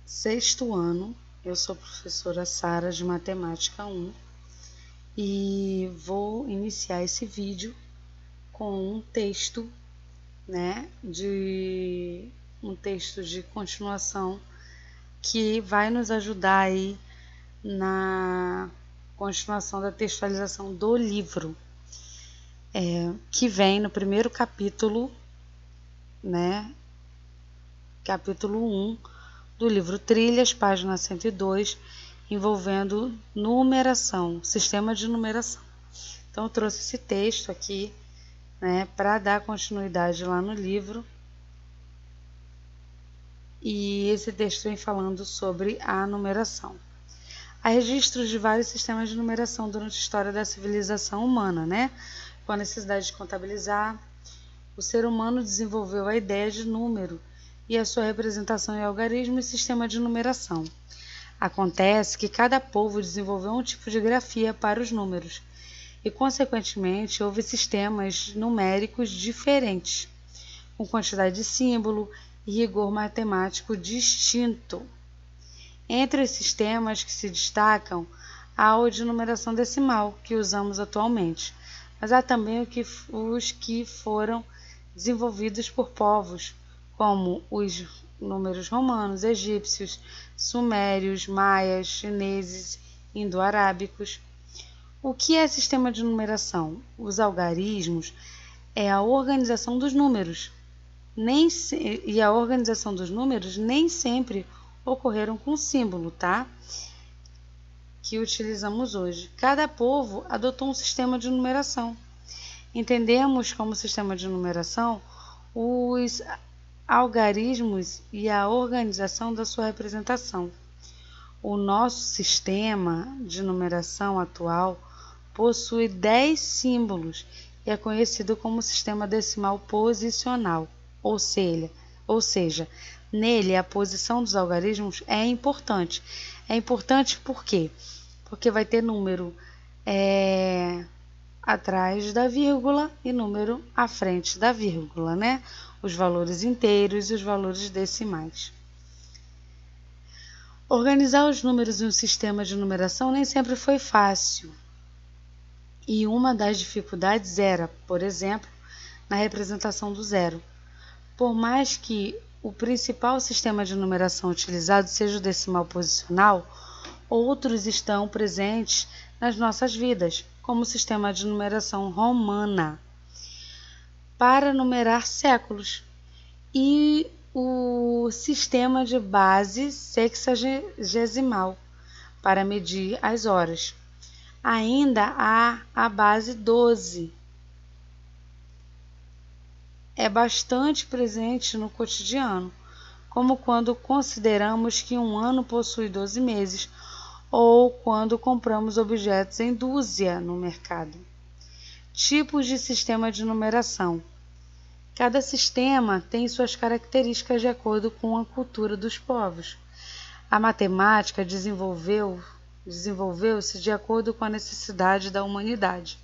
sexto ano. Eu sou a professora Sara de Matemática 1 e vou iniciar esse vídeo com um texto, um texto de continuação que vai nos ajudar aí na continuação da textualização do livro, que vem no primeiro capítulo, capítulo 1 do livro Trilhas, página 102, envolvendo numeração, sistema de numeração. Então, eu trouxe esse texto aqui, para dar continuidade lá no livro. E esse texto vem falando sobre a numeração. Há registros de vários sistemas de numeração durante a história da civilização humana, Com a necessidade de contabilizar, o ser humano desenvolveu a ideia de número e a sua representação em algarismo e sistema de numeração. Acontece que cada povo desenvolveu um tipo de grafia para os números e, consequentemente, houve sistemas numéricos diferentes, com quantidade de símbolo e rigor matemático distinto. Entre os sistemas que se destacam, há o de numeração decimal, que usamos atualmente, mas há também os que foram desenvolvidos por povos, como os números romanos, egípcios, sumérios, maias, chineses, indo-arábicos. O que é sistema de numeração? Os algarismos é a organização dos números. E a organização dos números nem sempre ocorreram com símbolo, que utilizamos hoje. Cada povo adotou um sistema de numeração. Entendemos como sistema de numeração os algarismos e a organização da sua representação. O nosso sistema de numeração atual possui 10 símbolos e é conhecido como sistema decimal posicional, ou seja, nele a posição dos algarismos é importante. É importante por quê? Porque vai ter número atrás da vírgula e número à frente da vírgula, Os valores inteiros e os valores decimais. Organizar os números em um sistema de numeração nem sempre foi fácil. E uma das dificuldades era, por exemplo, na representação do zero. Por mais que o principal sistema de numeração utilizado seja o decimal posicional, outros estão presentes nas nossas vidas, como o sistema de numeração romana, para numerar séculos, e o sistema de base sexagesimal, para medir as horas. Ainda há a base 12. É bastante presente no cotidiano, como quando consideramos que um ano possui 12 meses, ou quando compramos objetos em dúzia no mercado. Tipos de sistema de numeração. Cada sistema tem suas características de acordo com a cultura dos povos. A matemática desenvolveu-se de acordo com a necessidade da humanidade.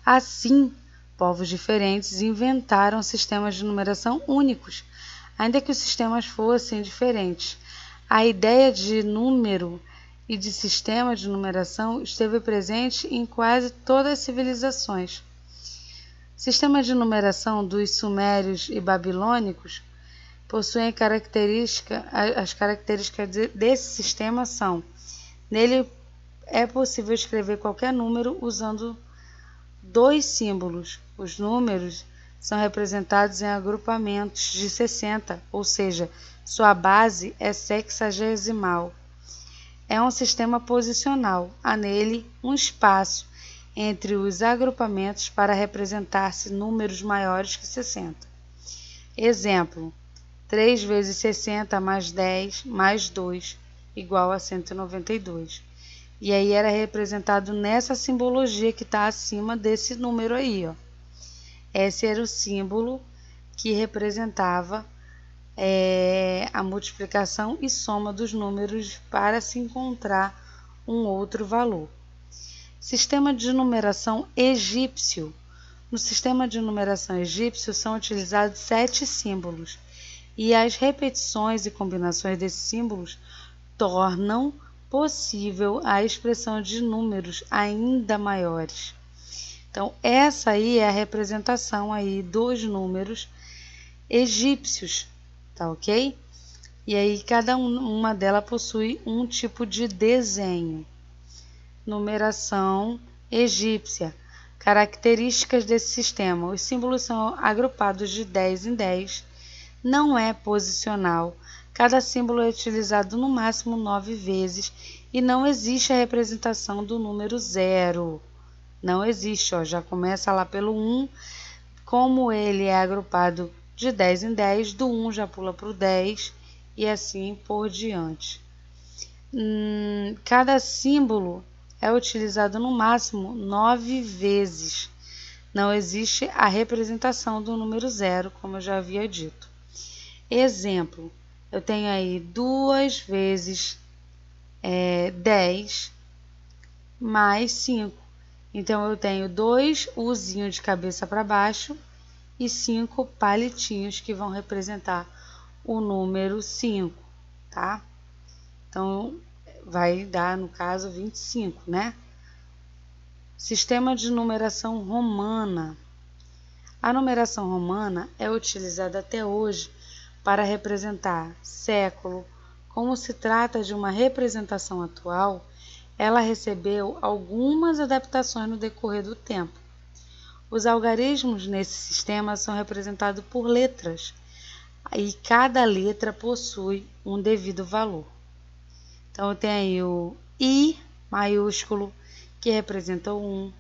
Assim, povos diferentes inventaram sistemas de numeração únicos, ainda que os sistemas fossem diferentes. A ideia de número e de sistema de numeração esteve presente em quase todas as civilizações. Sistemas de numeração dos sumérios e babilônicos possuem as características desse sistema são: nele é possível escrever qualquer número usando 2 símbolos. Os números são representados em agrupamentos de 60, ou seja, sua base é sexagesimal. É um sistema posicional. Há nele um espaço entre os agrupamentos para representar-se números maiores que 60. Exemplo: 3 vezes 60 mais 10 mais 2 igual a 192. E aí era representado nessa simbologia que está acima desse número aí, Esse era o símbolo que representava a multiplicação e soma dos números para se encontrar um outro valor. Sistema de numeração egípcio. No sistema de numeração egípcio são utilizados 7 símbolos e as repetições e combinações desses símbolos tornam possível a expressão de números ainda maiores. Então, essa aí é a representação aí dos números egípcios, tá ok? E aí cada uma delas possui um tipo de desenho. Numeração egípcia. Características desse sistema. Os símbolos são agrupados de 10 em 10. Não é posicional. Cada símbolo é utilizado no máximo 9 vezes e não existe a representação do número 0. Não existe, ó, já começa lá pelo 1. Como ele é agrupado de 10 em 10, do 1 já pula para o 10 e assim por diante. Cada símbolo é utilizado no máximo 9 vezes. Não existe a representação do número 0, como eu já havia dito. Exemplo, eu tenho aí 2 vezes 10 mais 5. Então, eu tenho 2 Uzinhos de cabeça para baixo e 5 palitinhos que vão representar o número 5, tá? Então, vai dar, no caso, 25, né? Sistema de numeração romana. A numeração romana é utilizada até hoje para representar século. Como se trata de uma representação atual, ela recebeu algumas adaptações no decorrer do tempo. Os algarismos nesse sistema são representados por letras, e cada letra possui um devido valor. Então, eu tenho aí o I maiúsculo, que representa o 1,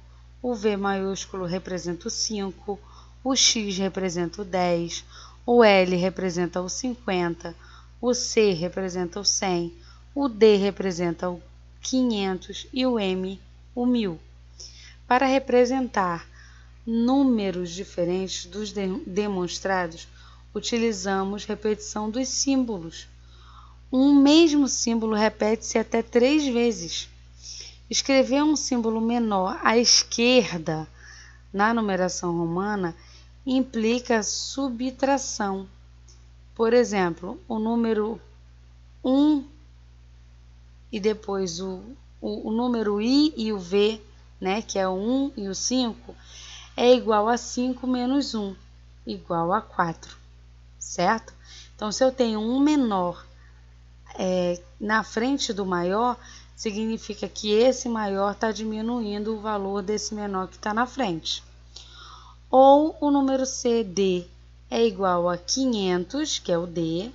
o V maiúsculo representa o 5, o X representa o 10, o L representa o 50, o C representa o 100, o D representa o 500 e o M o 1000. Para representar números diferentes dos demonstrados, utilizamos repetição dos símbolos. Um mesmo símbolo repete-se até 3 vezes. Escrever um símbolo menor à esquerda na numeração romana implica subtração. Por exemplo, o número 1 e depois o número I e o V, né, que é o 1 e o 5, é igual a 5 menos 1, igual a 4, certo? Então, se eu tenho um menor na frente do maior, significa que esse maior está diminuindo o valor desse menor que está na frente. Ou o número CD é igual a 500, que é o D,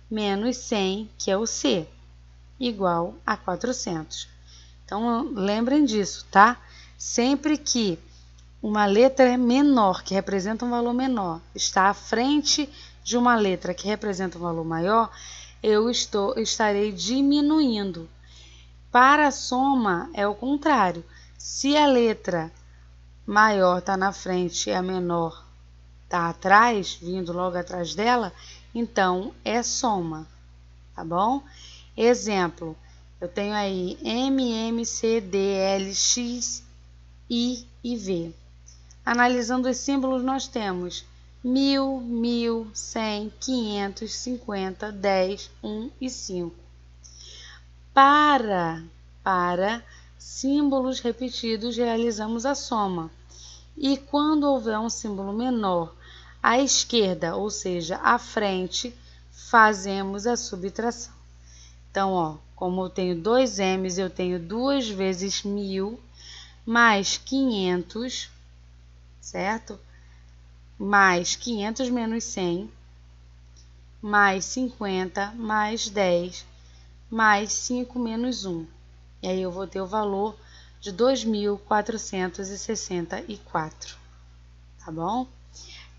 menos 100, que é o C, igual a 400. Então, lembrem disso, tá? Sempre que uma letra menor, que representa um valor menor, está à frente de uma letra que representa um valor maior, eu estarei diminuindo. Para a soma, é o contrário. Se a letra maior está na frente e a menor está atrás, vindo logo atrás dela, então é soma, tá bom? Exemplo, eu tenho aí M, M, C, D, L, X, I e V. Analisando os símbolos, nós temos 1000, 1000, 100, 500, 50, 10, 1 e 5. Para símbolos repetidos, realizamos a soma. E quando houver um símbolo menor à esquerda, ou seja, à frente, fazemos a subtração. Então, ó, como eu tenho 2 M's, eu tenho 2 vezes 1000 mais 500, certo? Mais 500 menos 100, mais 50, mais 10, mais 5 menos 1. E aí eu vou ter o valor de 2.464, tá bom?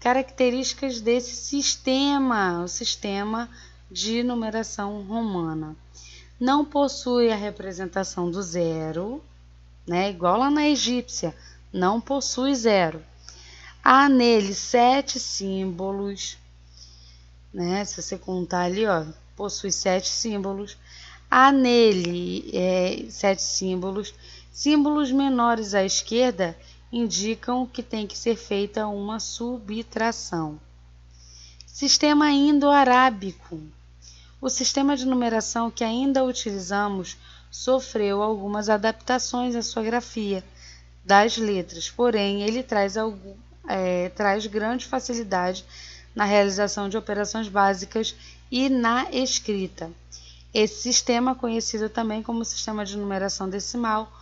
Características desse sistema, o sistema de numeração romana. Não possui a representação do zero, né? Igual lá na egípcia, não possui zero. Há nele 7 símbolos, né? Se você contar ali, ó, possui 7 símbolos. Há nele 7 símbolos. Símbolos menores à esquerda indicam que tem que ser feita uma subtração. Sistema indo-arábico. O sistema de numeração que ainda utilizamos sofreu algumas adaptações à sua grafia das letras, porém ele traz grande facilidade na realização de operações básicas e na escrita. Esse sistema, conhecido também como sistema de numeração decimal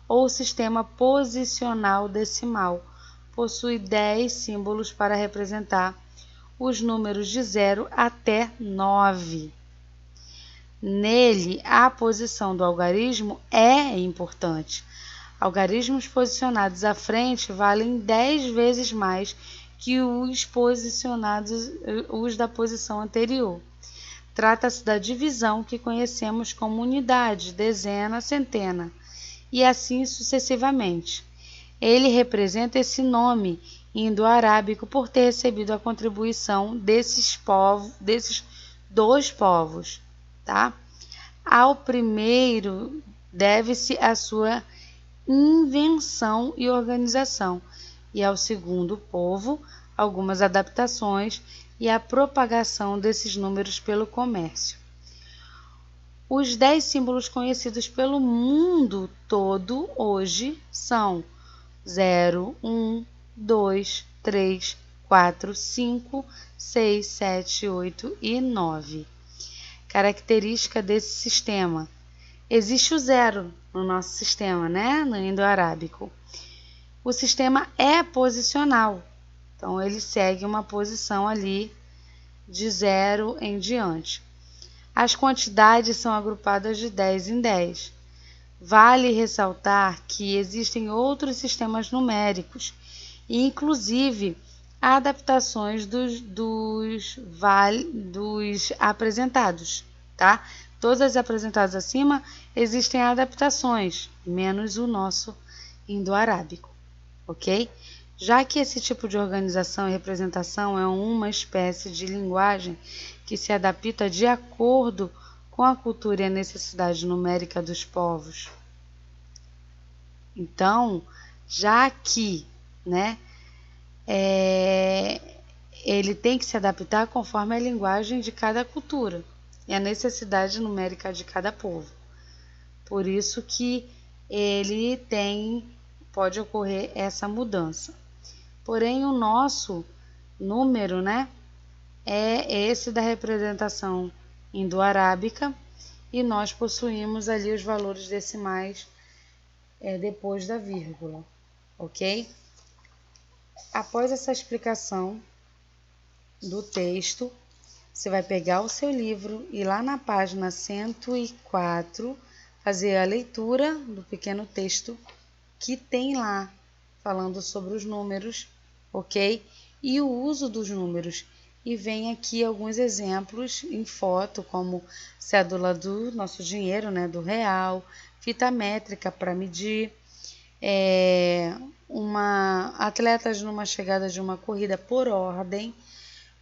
ou sistema posicional decimal, possui 10 símbolos para representar os números de 0 até 9. Nele, a posição do algarismo é importante. Algarismos posicionados à frente valem 10 vezes mais que os da posição anterior. Trata-se da divisão que conhecemos como unidade, dezena, centena, e assim sucessivamente. Ele representa esse nome indo-arábico por ter recebido a contribuição desses dois povos, tá? Ao primeiro deve-se a sua invenção e organização, e ao segundo povo algumas adaptações e a propagação desses números pelo comércio. Os 10 símbolos conhecidos pelo mundo todo hoje são 0, 1, 2, 3, 4, 5, 6, 7, 8 e 9. Característica desse sistema. Existe o 0 no nosso sistema, né? No indo-arábico. O sistema é posicional, então ele segue uma posição ali de 0 em diante. As quantidades são agrupadas de 10 em 10. Vale ressaltar que existem outros sistemas numéricos, e inclusive adaptações dos apresentados, tá? Todas as apresentadas acima existem adaptações, menos o nosso indo-arábico, ok? Já que esse tipo de organização e representação é uma espécie de linguagem que se adapta de acordo com a cultura e a necessidade numérica dos povos. Então, já que, né, ele tem que se adaptar conforme a linguagem de cada cultura e a necessidade numérica de cada povo. Por isso que pode ocorrer essa mudança. Porém, o nosso número, né, é esse da representação indo-arábica, e nós possuímos ali os valores decimais depois da vírgula, ok? Após essa explicação do texto, você vai pegar o seu livro e lá na página 104 fazer a leitura do pequeno texto que tem lá, falando sobre os números, ok? E o uso dos números. E vem aqui alguns exemplos em foto, como cédula do nosso dinheiro, né, do real, fita métrica para medir, atletas numa chegada de uma corrida por ordem,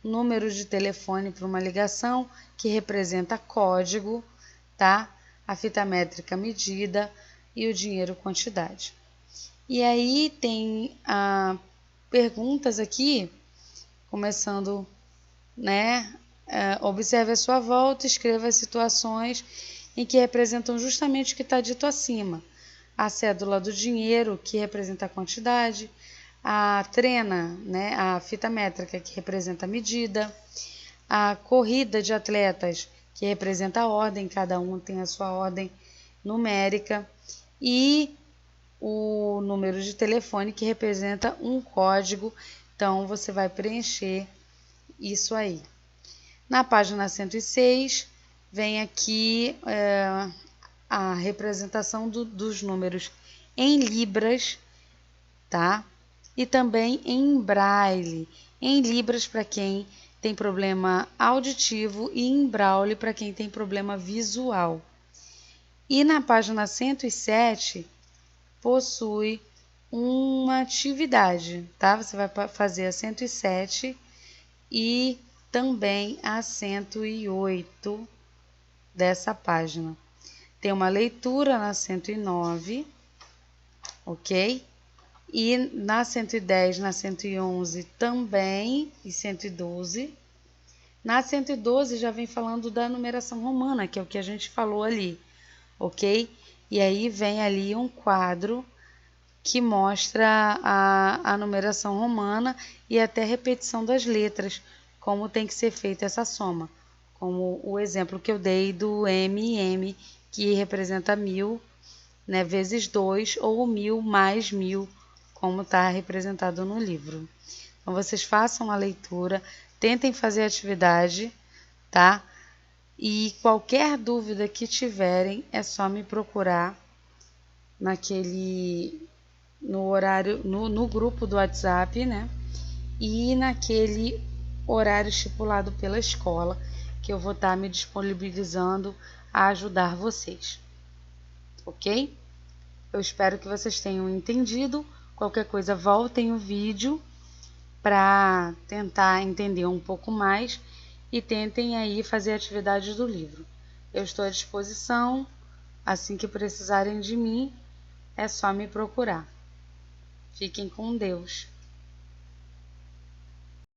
número de telefone para uma ligação, que representa código, tá? A fita métrica medida e o dinheiro quantidade. E aí tem perguntas aqui, começando, né? Observe a sua volta, escreva as situações em que representam justamente o que está dito acima. A cédula do dinheiro, que representa a quantidade, a trena, né, a fita métrica, que representa a medida, a corrida de atletas, que representa a ordem, cada um tem a sua ordem numérica, e o número de telefone, que representa um código. Então, você vai preencher isso aí. Na página 106, vem aqui a representação dos números em libras, tá? E também em braille. Em libras para quem tem problema auditivo e em braille para quem tem problema visual. E na página 107 possui uma atividade, tá? Você vai fazer a 107 e também a 108 dessa página. Tem uma leitura na 109, ok? E na 110, na 111 também, e 112. Na 112 já vem falando da numeração romana, que é o que a gente falou ali, ok? E aí vem ali um quadro que mostra a numeração romana e até repetição das letras, como tem que ser feita essa soma. Como o exemplo que eu dei do MM, que representa 1000, né, vezes 2, ou 1000 mais 1000, como está representado no livro. Então, vocês façam a leitura, tentem fazer a atividade, tá? E qualquer dúvida que tiverem, é só me procurar no horário, no grupo do WhatsApp, né? E naquele horário estipulado pela escola, que eu vou estar me disponibilizando a ajudar vocês, ok? Eu espero que vocês tenham entendido. Qualquer coisa, voltem o vídeo para tentar entender um pouco mais e tentem aí fazer atividades do livro. Eu estou à disposição, assim que precisarem de mim, é só me procurar. Fiquem com Deus.